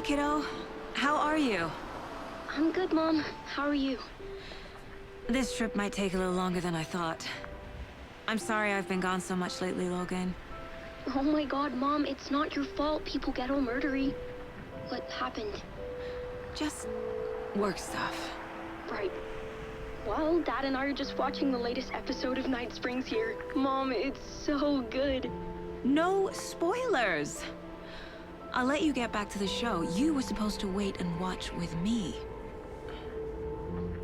Hey, kiddo. How are you? I'm good, Mom. How are you? This trip might take a little longer than I thought. I'm sorry I've been gone so much lately, Logan. Oh my god, Mom, it's not your fault people get all murdery. What happened? Just work stuff. Right. Well, Dad and I are just watching the latest episode of Night Springs here. Mom, it's so good. No spoilers! I'll let you get back to the show. You were supposed to wait and watch with me.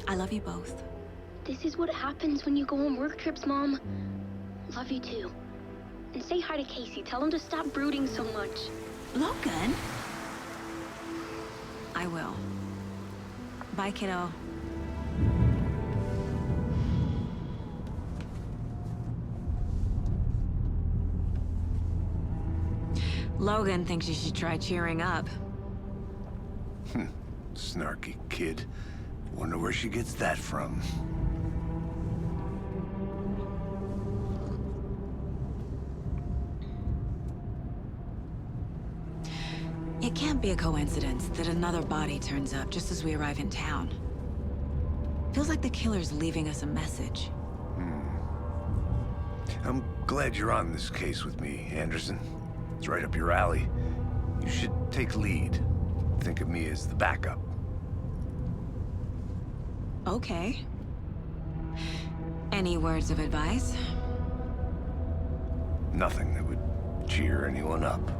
I love you both. This is what happens when you go on work trips, Mom. Love you too. And say hi to Casey. Tell him to stop brooding so much. Logan? I will. Bye, kiddo. Logan thinks you should try cheering up. Snarky kid. Wonder where she gets that from. It can't be a coincidence that another body turns up just as we arrive in town. Feels like the killer's leaving us a message. I'm glad you're on this case with me, Anderson. It's right up your alley. You should take lead. Think of me as the backup. Okay. Any words of advice? Nothing that would cheer anyone up.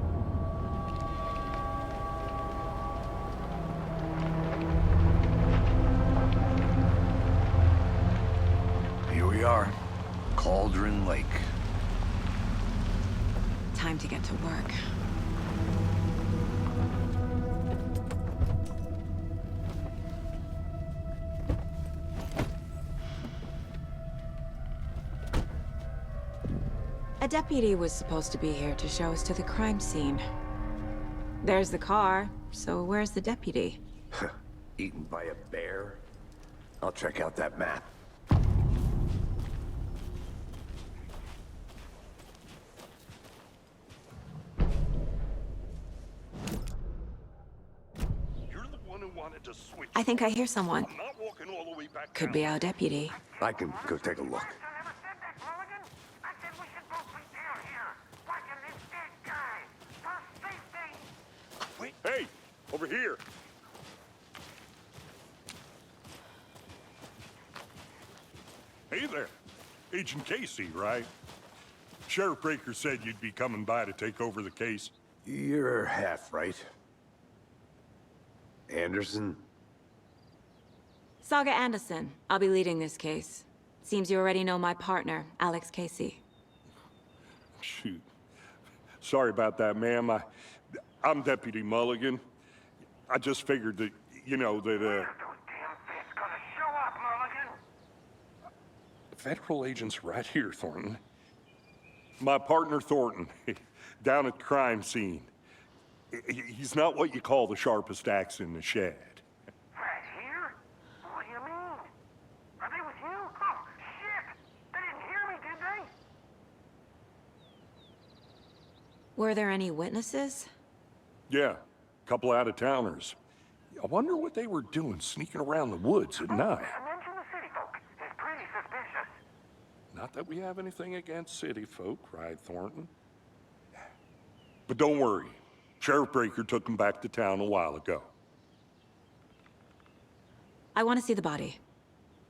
Here we are. Cauldron Lake. Time to get to work. A deputy was supposed to be here to show us to the crime scene. There's the car, so where's the deputy? Eaten by a bear? I'll check out that map. I think I hear someone. I'm not walking all the way back Could down. be our deputy. I can go take a look. Wait. Hey, over here. Hey there. Agent Casey, right? Sheriff Breaker said you'd be coming by to take over the case. You're half right. Anderson? Saga Anderson. I'll be leading this case. Seems you already know my partner, Alex Casey. Shoot. Sorry about that, ma'am. I'm Deputy Mulligan. I just figured that, Federal agent's right here, Thornton. My partner, Thornton, down at the crime scene. He's not what you call the sharpest axe in the shed. Right here? What do you mean? Are they with you? Oh, shit! They didn't hear me, did they? Were there any witnesses? Yeah, a couple out-of-towners. I wonder what they were doing sneaking around the woods at night. Mention the city folk. It's pretty suspicious. Not that we have anything against city folk, right, Thornton? But don't worry. Sheriff Breaker took them back to town a while ago. I want to see the body.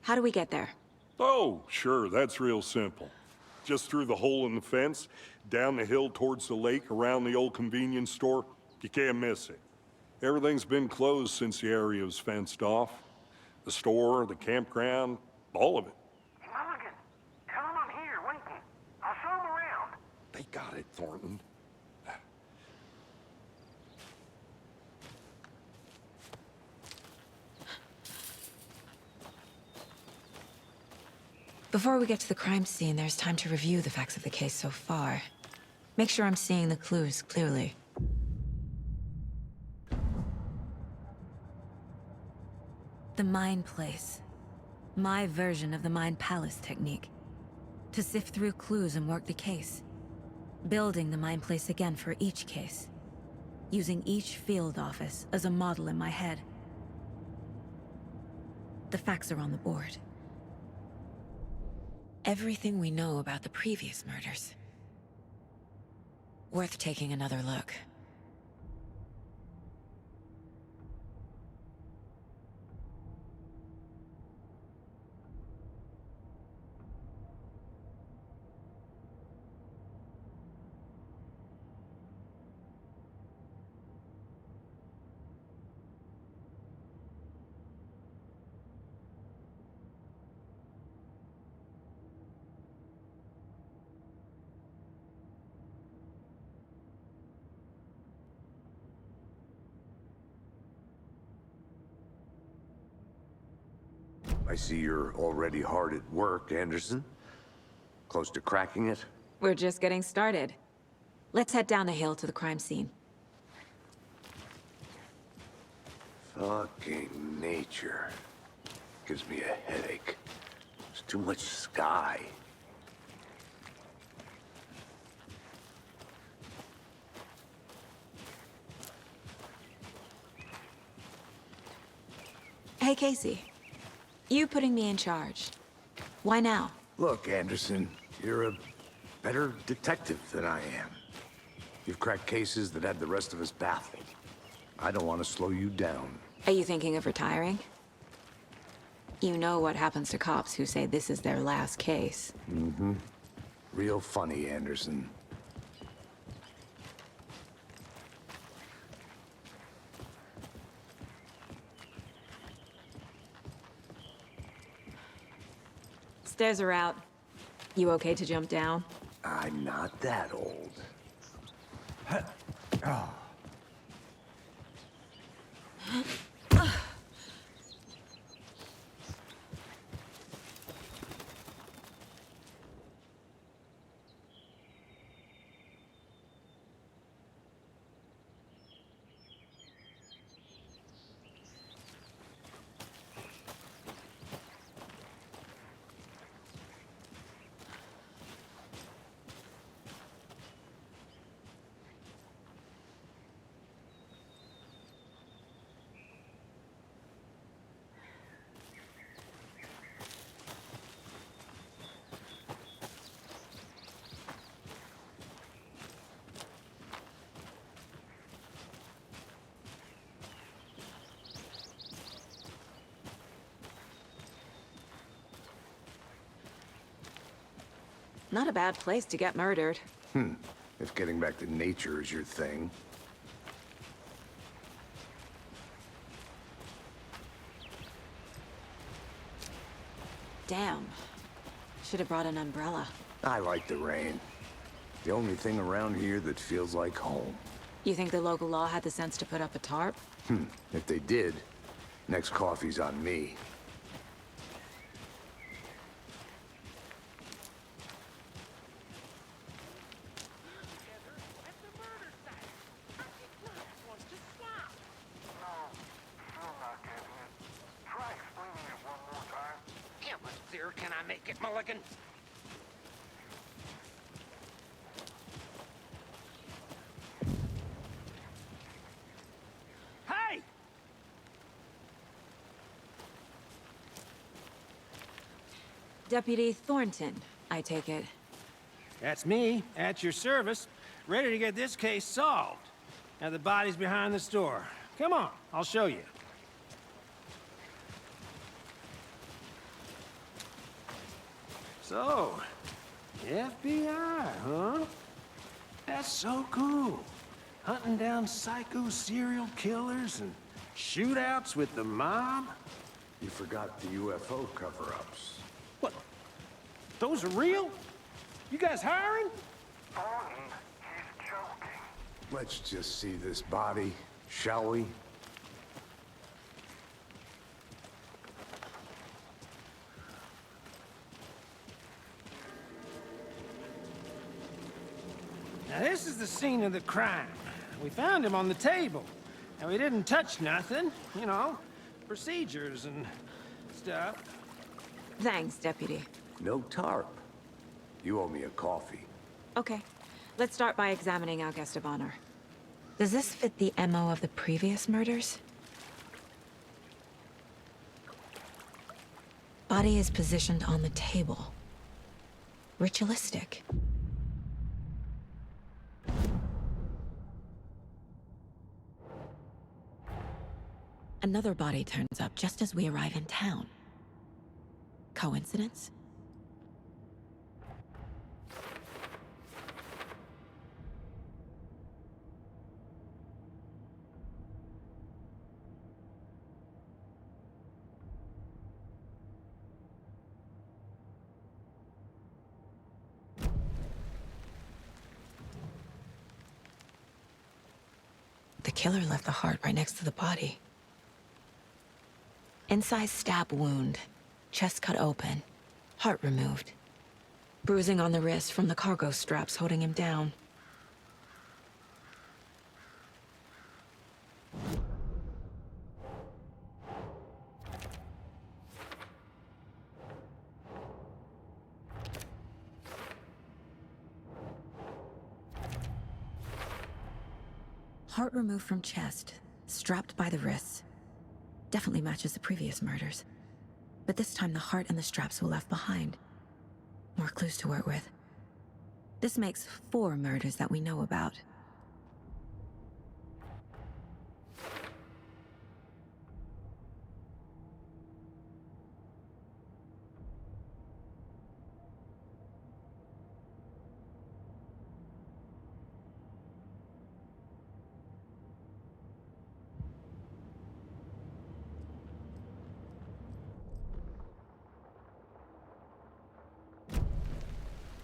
How do we get there? Oh, sure, that's real simple. Just through the hole in the fence, down the hill towards the lake, around the old convenience store. You can't miss it. Everything's been closed since the area was fenced off. The store, the campground, all of it. Hey, Mulligan, tell them I'm here, waiting. I'll show them around. They got it, Thornton. Before we get to the crime scene, there's time to review the facts of the case so far. Make sure I'm seeing the clues clearly. The Mind Place. My version of the Mind Palace technique. To sift through clues and work the case. Building the Mind Place again for each case. using each field office as a model in my head. The facts are on the board. Everything we know about the previous murders. Worth taking another look. I see you're already hard at work, Anderson. Close to cracking it? We're just getting started. Let's head down the hill to the crime scene. Fucking nature. Gives me a headache. There's too much sky. Hey, Casey. You putting me in charge. Why now? Look, Anderson, you're a better detective than I am. You've cracked cases that had the rest of us baffled. I don't want to slow you down. Are you thinking of retiring? You know what happens to cops who say this is their last case. Mm-hmm. Real funny, Anderson. Stairs are out. You okay to jump down? I'm not that old. Oh. Not a bad place to get murdered. If getting back to nature is your thing. Damn. Should have brought an umbrella. I like the rain. The only thing around here that feels like home. You think the local law had the sense to put up a tarp? If they did, next coffee's on me. Can I make it, Mulligan? Hey! Deputy Thornton, I take it. That's me, at your service, ready to get this case solved. Now the body's behind the store. Come on, I'll show you. So, FBI, huh? That's so cool. Hunting down psycho serial killers and shootouts with the mob. You forgot the UFO cover-ups. What? Those are real? You guys hiring? Thornton, he's joking. Let's just see this body, shall we? Now this is the scene of the crime. We found him on the table. And we didn't touch nothing, you know, procedures and stuff. Thanks, Deputy. No tarp. You owe me a coffee. Okay. Let's start by examining our guest of honor. Does this fit the MO of the previous murders? Body is positioned on the table. Ritualistic. Another body turns up just as we arrive in town. Coincidence? The killer left the heart right next to the body. Inside stab wound, chest cut open, heart removed. Bruising on the wrist from the cargo straps holding him down. Heart removed from chest, strapped by the wrists. Definitely matches the previous murders. But this time the heart and the straps were left behind. More clues to work with. This makes 4 murders that we know about.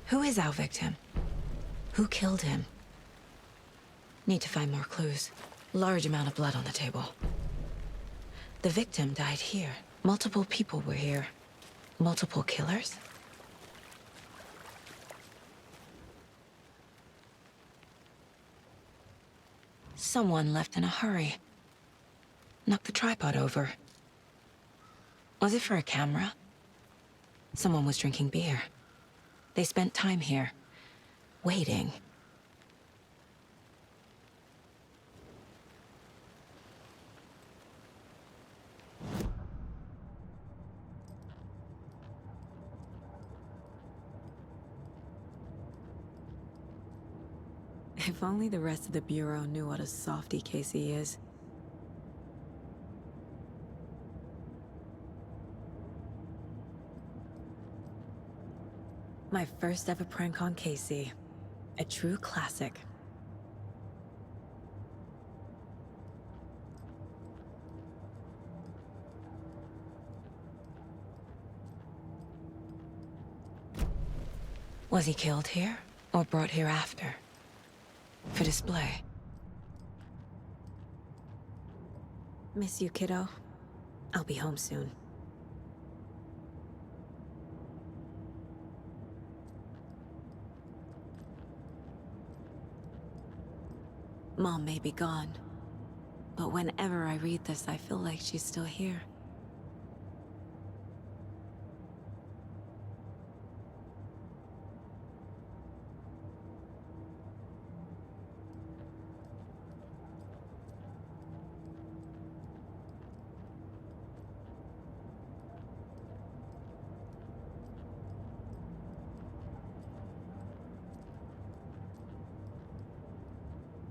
Who is our victim? Who killed him? Need to find more clues. Large amount of blood on the table. The victim died here. Multiple people were here. Multiple killers? Someone left in a hurry. Knocked the tripod over. Was it for a camera? Someone was drinking beer. They spent time here, waiting. If only the rest of the Bureau knew what a softy Casey is. My first ever prank on Casey. A true classic. Was he killed here, or brought here after? For display? Miss you, kiddo. I'll be home soon. Mom may be gone, but whenever I read this, I feel like she's still here.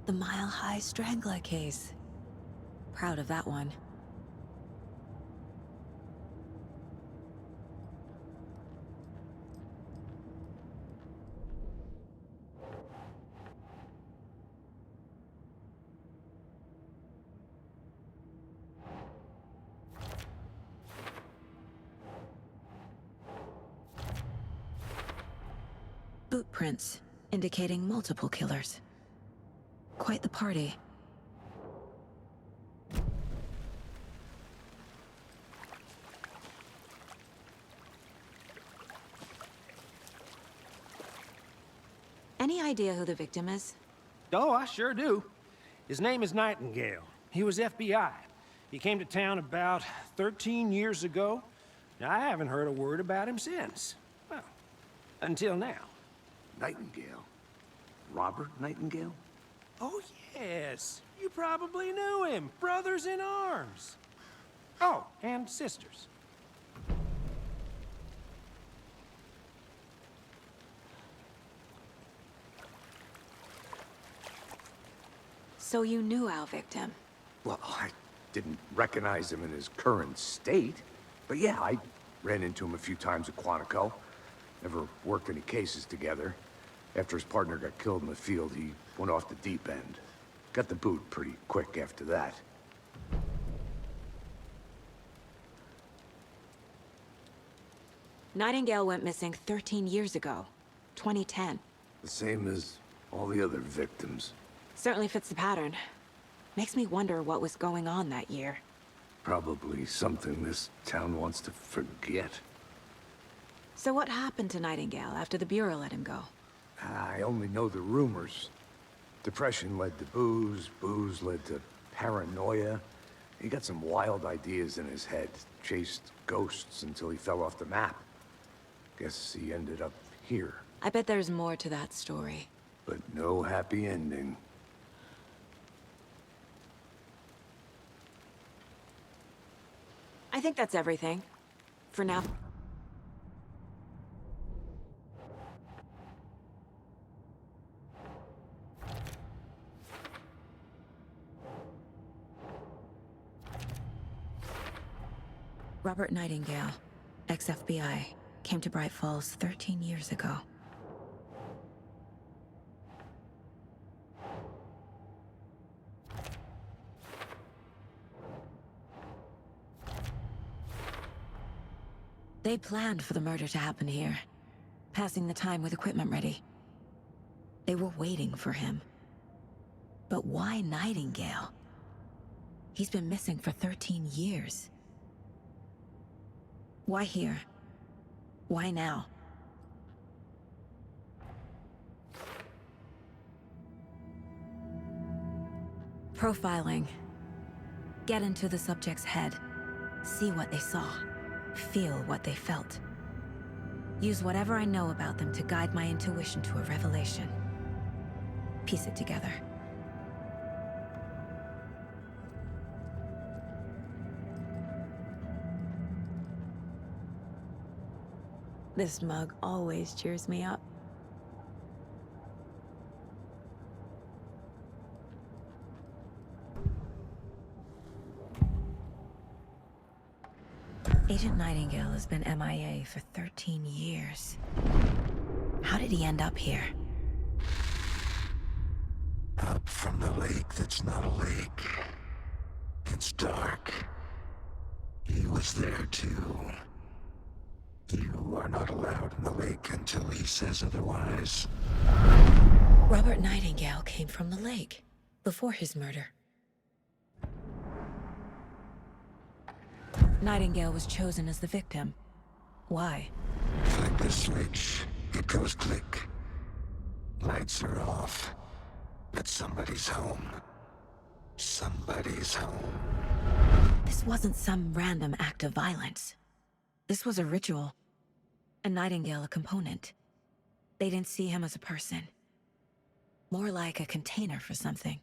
The Mile High Strangler case. Proud of that one. Boot prints, indicating multiple killers. Quite the party. Any idea who the victim is? Oh, I sure do. His name is Nightingale. He was FBI. He came to town about 13 years ago. I haven't heard a word about him since. Well, until now. Nightingale? Robert Nightingale? Oh, yes. You probably knew him. Brothers in arms. Oh, and sisters. So you knew our victim? Well, I didn't recognize him in his current state. But yeah, I ran into him a few times at Quantico. Never worked any cases together. After his partner got killed in the field, he went off the deep end. Got the boot pretty quick after that. Nightingale went missing 13 years ago, 2010. The same as all the other victims. Certainly fits the pattern. Makes me wonder what was going on that year. Probably something this town wants to forget. So what happened to Nightingale after the Bureau let him go? I only know the rumors. Depression led to booze, booze led to paranoia. He got some wild ideas in his head, chased ghosts until he fell off the map. Guess he ended up here, I bet there's more to that story. but no happy ending. I think that's everything. For now. Robert Nightingale, ex-FBI, came to Bright Falls 13 years ago. They planned for the murder to happen here, passing the time with equipment ready. They were waiting for him. But why Nightingale? He's been missing for 13 years. Why here? Why now? Profiling. Get into the subject's head. See what they saw. Feel what they felt. Use whatever I know about them to guide my intuition to a revelation. Piece it together. This mug always cheers me up. Agent Nightingale has been MIA for 13 years. How did he end up here? Up from the lake that's not a lake. It's dark. He was there too. You are not allowed in the lake until he says otherwise. Robert Nightingale came from the lake, before his murder. Nightingale was chosen as the victim. Why? Flick the switch, it goes click. Lights are off. But somebody's home. Somebody's home. This wasn't some random act of violence. This was a ritual. And Nightingale a component. They didn't see him as a person. More like a container for something.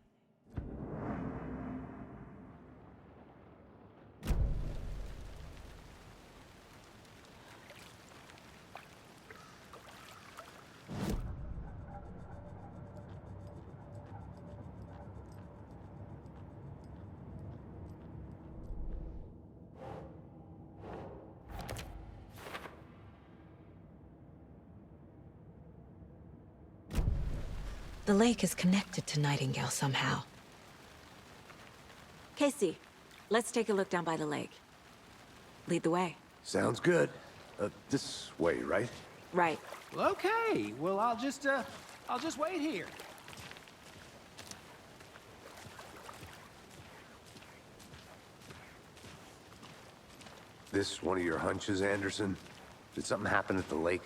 The lake is connected to Nightingale somehow. Casey, let's take a look down by the lake. Lead the way. Sounds good. This way, right? Right. Well, okay. Well, I'll just wait here. This one of your hunches, Anderson? Did something happen at the lake?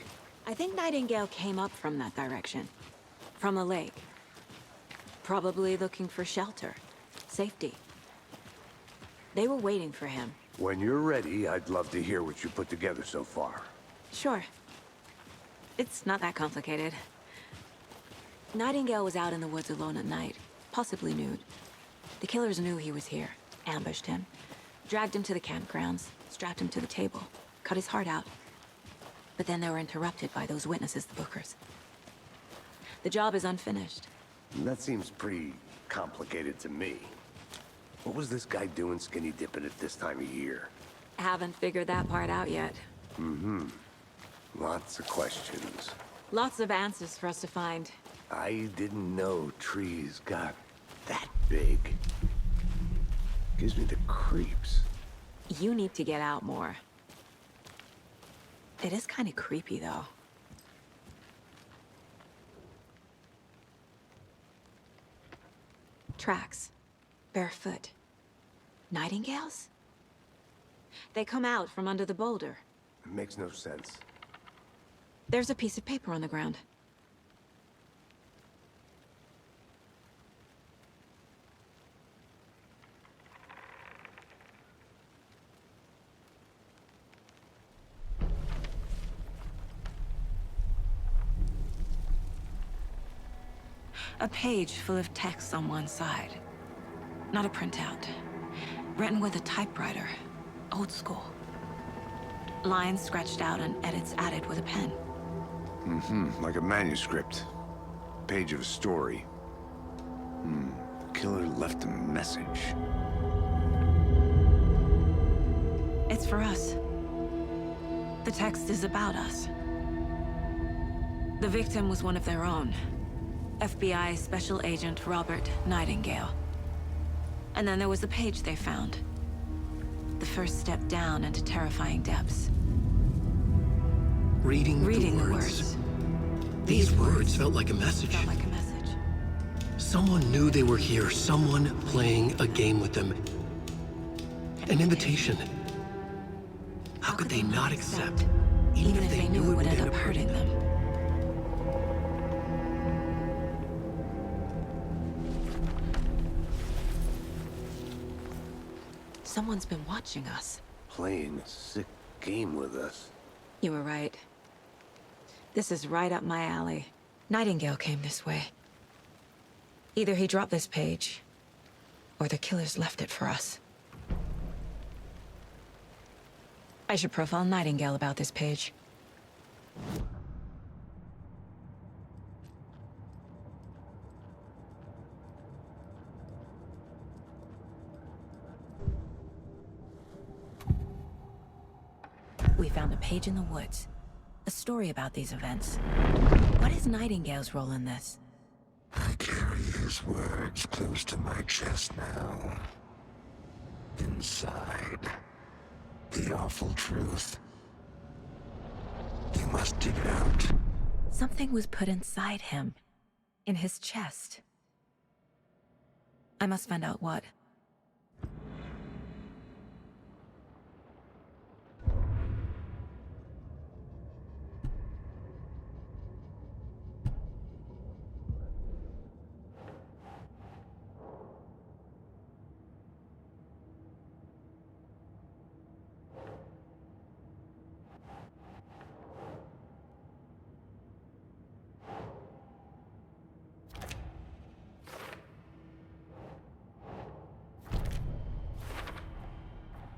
I think Nightingale came up from that direction. From the lake. Probably looking for shelter. Safety. They were waiting for him. When you're ready, I'd love to hear what you put together so far. Sure. It's not that complicated. Nightingale was out in the woods alone at night. possibly nude. The killers knew he was here, ambushed him, dragged him to the campgrounds, strapped him to the table, cut his heart out. But then they were interrupted by those witnesses, the Bookers. The job is unfinished. That seems pretty complicated to me. What was this guy doing skinny dipping at this time of year? Haven't figured that part out yet. Lots of questions. Lots of answers for us to find. I didn't know trees got that big. Gives me the creeps. You need to get out more. It is kind of creepy, though. Tracks. Barefoot. Nightingales? They come out from under the boulder. It makes no sense. There's a piece of paper on the ground. A page full of text on one side. Not a printout. Written with a typewriter. Old school. Lines scratched out and edits added with a pen. Like a manuscript. Page of a story. The killer left a message. It's for us. The text is about us. The victim was one of their own. FBI Special Agent Robert Nightingale. And then there was the page they found. The first step down into terrifying depths. Reading the the words. These words felt like a message. Felt like a message. Someone knew they were here, someone playing a game with them. An invitation. How could they not accept, even if they knew it would end up hurting them? Someone's been watching us. Playing a sick game with us. You were right. This is right up my alley. Nightingale came this way. Either he dropped this page, or the killers left it for us. I should profile Nightingale about this page. We found a page in the woods. A story about these events. What is Nightingale's role in this? I carry his words close to my chest now. Inside, the awful truth. You must dig it out. Something was put inside him. In his chest. I must find out what.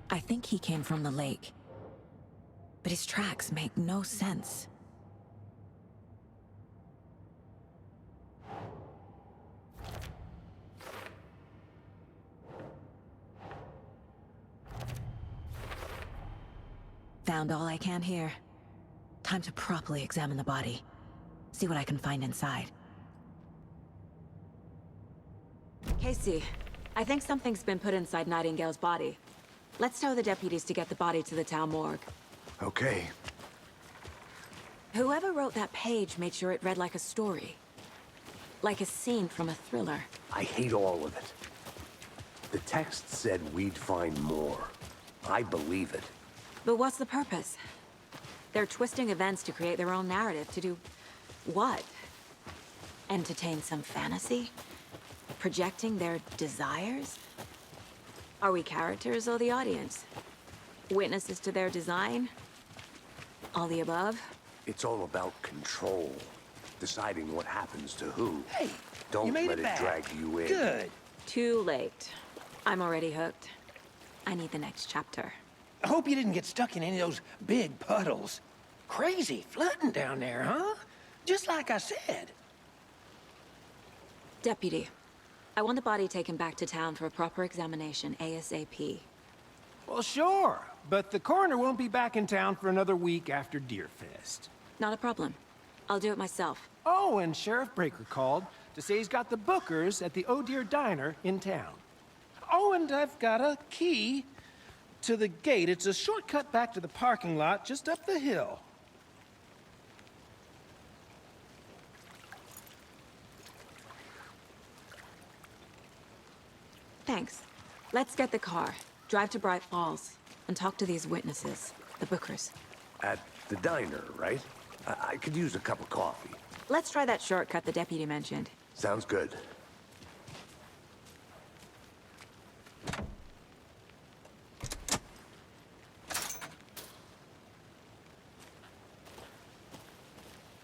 I think he came from the lake. But his tracks make no sense. Found all I can here. Time to properly examine the body. See what I can find inside. Casey, I think something's been put inside Nightingale's body. Let's tell the deputies to get the body to the town morgue. Okay. Whoever wrote that page made sure it read like a story. Like a scene from a thriller. I hate all of it. The text said we'd find more. I believe it. But what's the purpose? They're twisting events to create their own narrative. To do what? Entertain some fantasy? Projecting their desires? Are we characters or the audience? Witnesses to their design? All the above? It's all about control. deciding what happens to who. Hey, Don't you made let it it back. drag you in. Good. Too late. I'm already hooked. I need the next chapter. I hope you didn't get stuck in any of those big puddles. Crazy flooding down there, huh? Just like I said. Deputy, I want the body taken back to town for a proper examination ASAP. Well, sure, but the coroner won't be back in town for another week after Deerfest. Not a problem. I'll do it myself. Oh, and Sheriff Breaker called to say he's got the bookers at the Oh Dear Diner in town. Oh, and I've got a key to the gate. It's a shortcut back to the parking lot just up the hill. Thanks. Let's get the car, drive to Bright Falls, and talk to these witnesses, the bookers. At the diner, right? I could use a cup of coffee. Let's try that shortcut the deputy mentioned. Sounds good.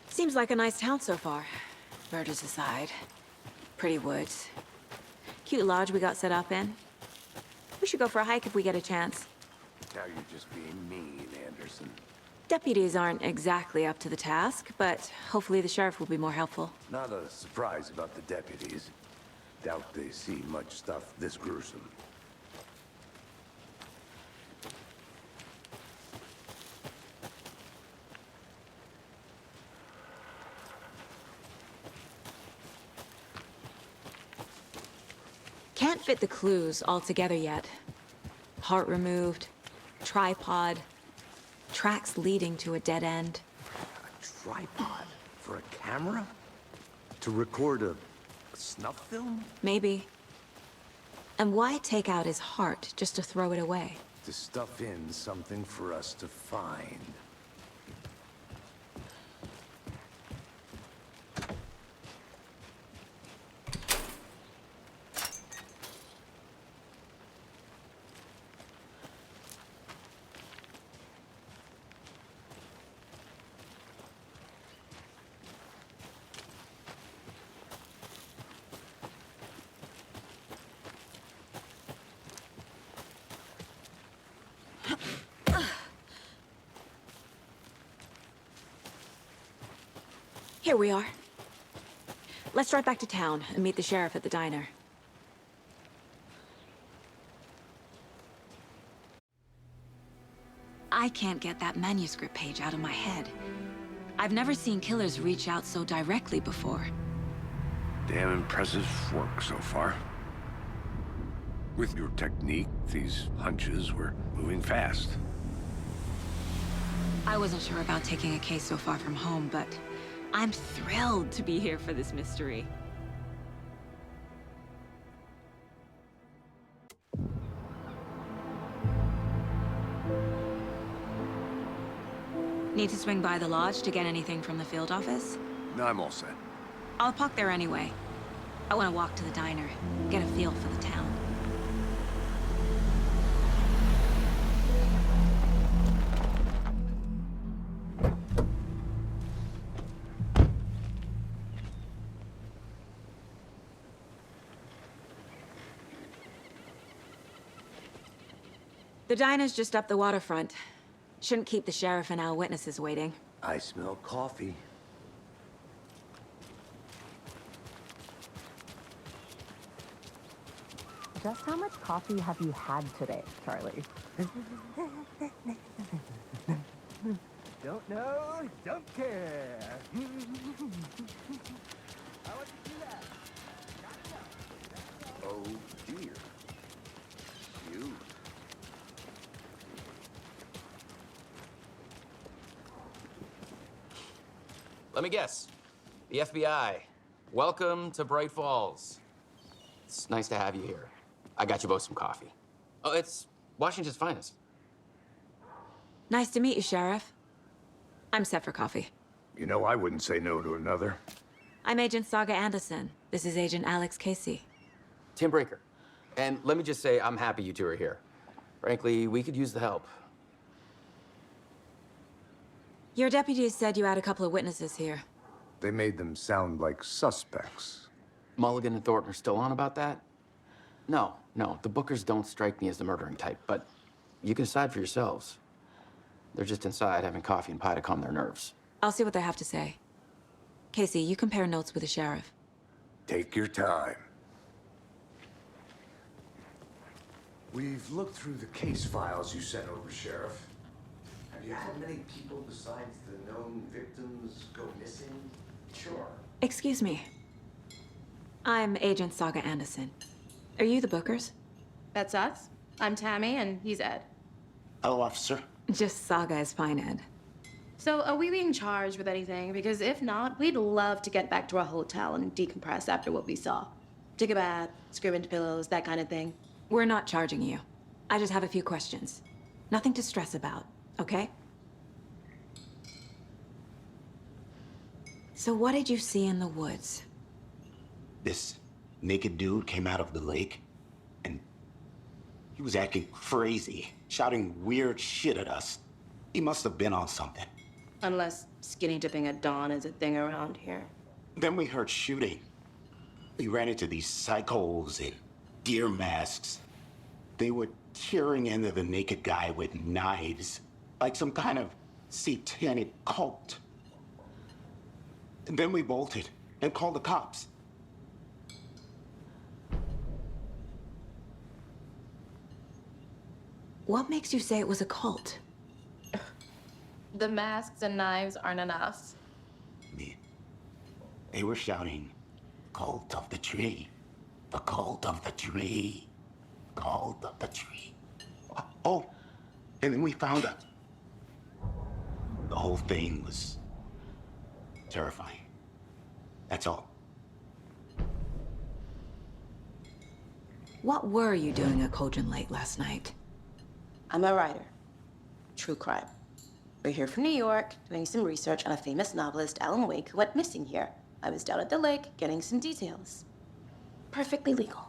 Seems like a nice town so far. Murders aside. Pretty woods. Cute lodge we got set up in. We should go for a hike if we get a chance. Now you're just being mean, Anderson. Deputies aren't exactly up to the task, but hopefully the sheriff will be more helpful. Not a surprise about the deputies. Doubt they see much stuff this gruesome. Can't fit the clues all together yet. Heart removed, tripod, tracks leading to a dead end. A tripod? For a camera? To record a snuff film? Maybe. And why take out his heart just to throw it away? To stuff in something for us to find. Here we are. Let's drive back to town and meet the sheriff at the diner. I can't get that manuscript page out of my head. I've never seen killers reach out so directly before. Damn impressive work so far. With your technique, these hunches were moving fast. I wasn't sure about taking a case so far from home, but I'm thrilled to be here for this mystery. Need to swing by the lodge to get anything from the field office? No, I'm all set. I'll park there anyway. I want to walk to the diner, get a feel for the town. The diner's just up the waterfront. Shouldn't keep the sheriff and our witnesses waiting. I smell coffee. Just how much coffee have you had today, Charlie? Don't know, don't care. Oh dear. You. Let me guess. The FBI. Welcome to Bright Falls. It's nice to have you here. I got you both some coffee. Oh, it's Washington's finest. Nice to meet you, Sheriff. I'm set for coffee. You know, I wouldn't say no to another. I'm Agent Saga Anderson. This is Agent Alex Casey. Tim Breaker. And let me just say, I'm happy you two are here. Frankly, we could use the help. Your deputies said you had a couple of witnesses here. they made them sound like suspects. Mulligan and Thornton are still on about that? No, the Bookers don't strike me as the murdering type, but you can decide for yourselves. They're just inside having coffee and pie to calm their nerves. I'll see what they have to say. Casey, you compare notes with the sheriff. Take your time. We've looked through the case files you sent over, Sheriff. Have you had many people besides the known victims go missing? Sure. Excuse me. I'm Agent Saga Anderson. Are you the Bookers? That's us. I'm Tammy, and he's Ed. Hello, officer. Just Saga is fine, Ed. So, are we being charged with anything? Because if not, we'd love to get back to our hotel and decompress after what we saw. Take a bath, scream into pillows, that kind of thing. We're not charging you. I just have a few questions. Nothing to stress about, okay? So what did you see in the woods? This naked dude came out of the lake, and he was acting crazy, shouting weird shit at us. He must have been on something. Unless skinny dipping at dawn is a thing around here. Then we heard shooting. We ran into these psychos in deer masks. They were tearing into the naked guy with knives, like some kind of satanic cult. And then we bolted and called the cops. What makes you say it was a cult? The masks and knives aren't enough. They were shouting, "Cult of the tree, the cult of the tree, cult of the tree." Oh, and then we found it. The whole thing was terrifying. That's all. What were you doing at Cauldron Lake last night? I'm a writer. True crime. We're here from New York, doing some research on a famous novelist, Alan Wake, who went missing here. I was down at the lake, getting some details. Perfectly legal.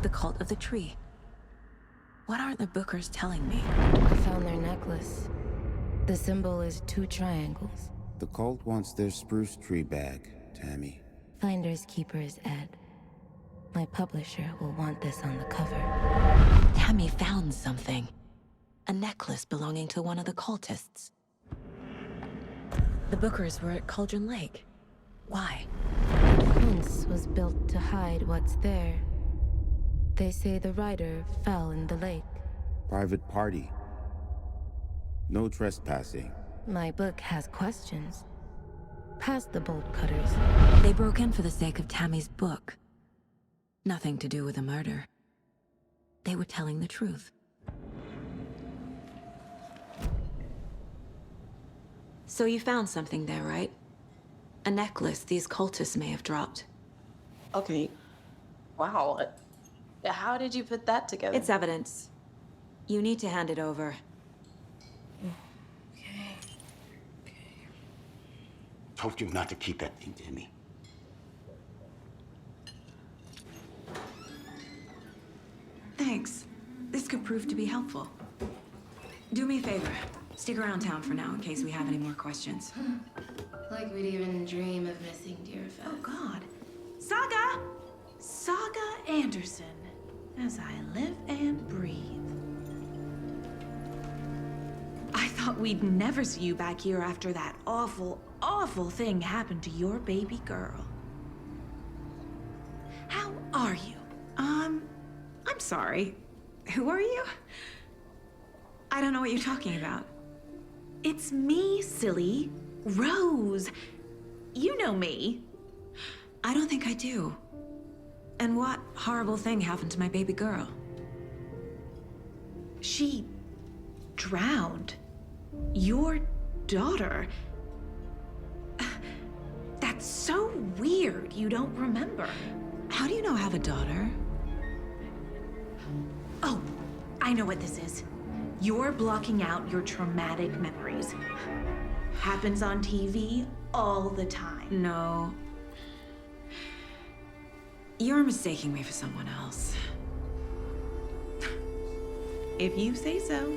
The cult of the tree. What aren't the Bookers telling me? I found their necklace. The symbol is 2 triangles. The cult wants their spruce tree bag, Tammy. Finders keepers, Ed. My publisher will want this on the cover. Tammy found something. A necklace belonging to one of the cultists. The Bookers were at Cauldron Lake. Why? The fence was built to hide what's there. They say the writer fell in the lake. Private party. No trespassing. My book has questions. Past the bolt cutters. They broke in for the sake of Tammy's book. Nothing to do with a murder. They were telling the truth. So you found something there, right? A necklace these cultists may have dropped. Okay. Wow. How did you put that together? It's evidence. You need to hand it over. Told you not to keep that thing to me. Thanks. This could prove to be helpful. Do me a favor. Stick around town for now in case we have any more questions. Like we'd even dream of missing dear Fez. Oh, God. Saga! Saga Anderson. As I live and breathe. I thought we'd never see you back here after that awful, awful thing happened to your baby girl. How are you? I'm sorry. Who are you? I don't know what you're talking about. It's me, silly. Rose. You know me. I don't think I do. And what horrible thing happened to my baby girl? She drowned. Your daughter. That's so weird you don't remember. How do you know I have a daughter? Oh, I know what this is. You're blocking out your traumatic memories. Happens on TV all the time. No. You're mistaking me for someone else. If you say so.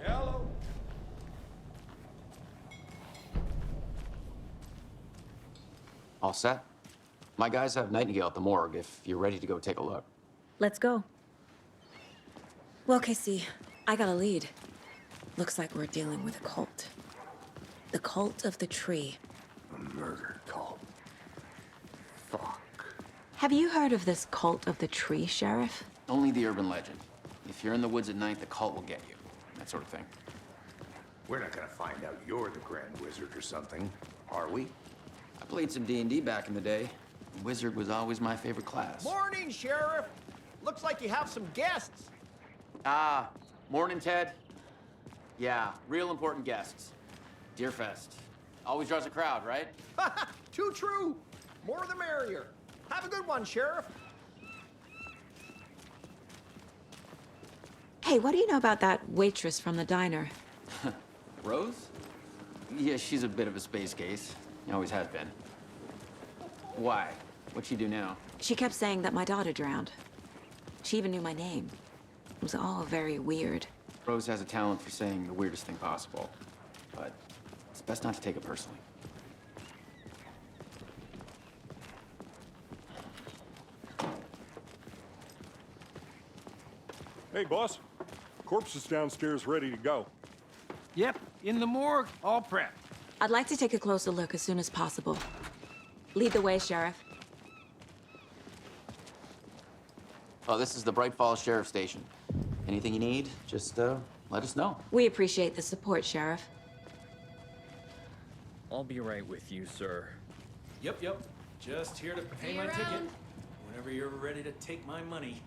Hello. All set? My guys have Nightingale at the morgue if you're ready to go take a look. Let's go. Well, Casey, I got a lead. Looks like we're dealing with a cult. The cult of the tree. A murder cult. Fuck. Have you heard of this cult of the tree, Sheriff? Only the urban legend. If you're in the woods at night, the cult will get you. That sort of thing. We're not gonna find out you're the Grand Wizard or something, are we? I played some D&D back in the day. Wizard was always my favorite class. Morning, Sheriff. Looks like you have some guests. Ah, morning, Ted. Yeah, real important guests. Deerfest. Always draws a crowd, right? Too true. More the merrier. Have a good one, Sheriff. Hey, what do you know about that waitress from the diner? Rose? Yeah, she's a bit of a space case. Always has been. Why? What'd she do now? She kept saying that my daughter drowned. She even knew my name. It was all very weird. Rose has a talent for saying the weirdest thing possible. But it's best not to take it personally. Hey, boss. Corpse is downstairs ready to go. Yep, in the morgue, all prepped. I'd like to take a closer look as soon as possible. Lead the way, Sheriff. Oh, this is the Bright Falls Sheriff Station. Anything you need, just let us know. We appreciate the support, Sheriff. I'll be right with you, sir. Yep. Just here to pay my ticket. Whenever you're ready to take my money.